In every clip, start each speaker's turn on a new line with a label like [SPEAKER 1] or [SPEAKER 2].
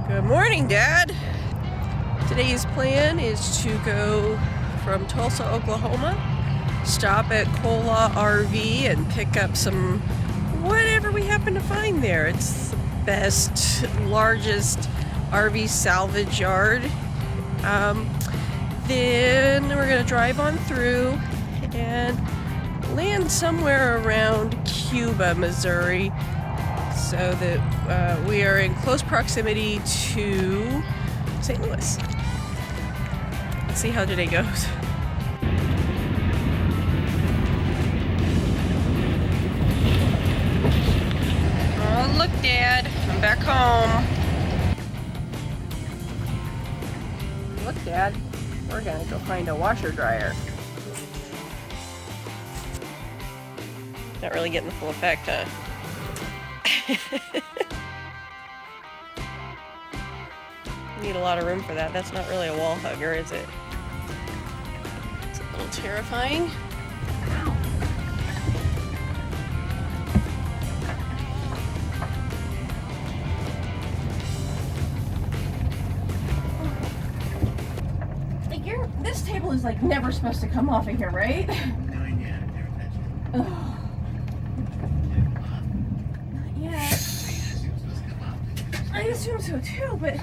[SPEAKER 1] Good morning, Dad. Today's plan is to go from Tulsa, Oklahoma, stop at Colaw RV and pick up some whatever we happen to find there. It's the best, largest RV salvage yard. Then we're gonna drive on through and land somewhere around Cuba, Missouri, so that we are in close proximity to St. Louis. Let's see how today goes. Oh, look, Dad, I'm back home. Look, Dad, we're gonna go find a washer dryer. Not really getting the full effect, huh? Need a lot of room for that. That's not really a wall hugger, is it? It's a little terrifying. Ow. Like this table is like never supposed to come off of here, right?
[SPEAKER 2] No idea. I've never touched it.
[SPEAKER 1] Oh. I assume so too, but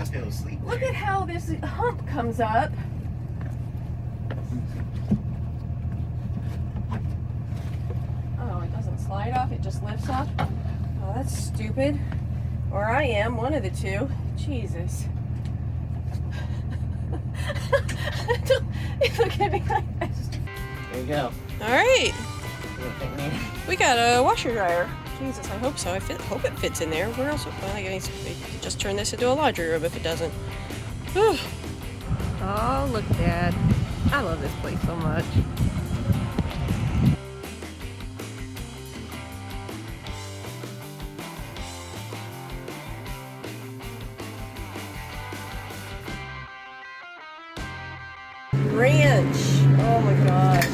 [SPEAKER 1] look at how this hump comes up. Oh, it doesn't slide off, it just lifts off. Oh, that's stupid. Or I am, one of the two. Jesus. Look at me like this.
[SPEAKER 2] There you go.
[SPEAKER 1] Alright. We got a washer dryer. Jesus, I hope so. I hope it fits in there. Where else? Well, I guess just turn this into a laundry room if it doesn't. Whew. Oh, look, Dad. I love this place so much. Ranch. Oh my gosh.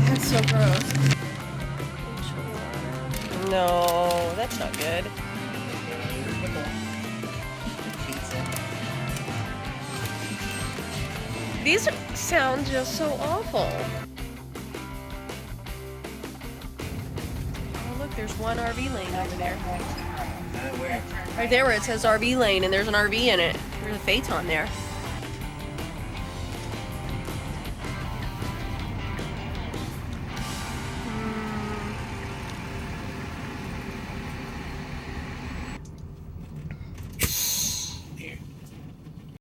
[SPEAKER 1] That's so gross. No, that's not good. These sound just so awful. Oh, look, there's one RV lane over there. Right there where it says RV lane, and there's an RV in it. There's a Phaeton there.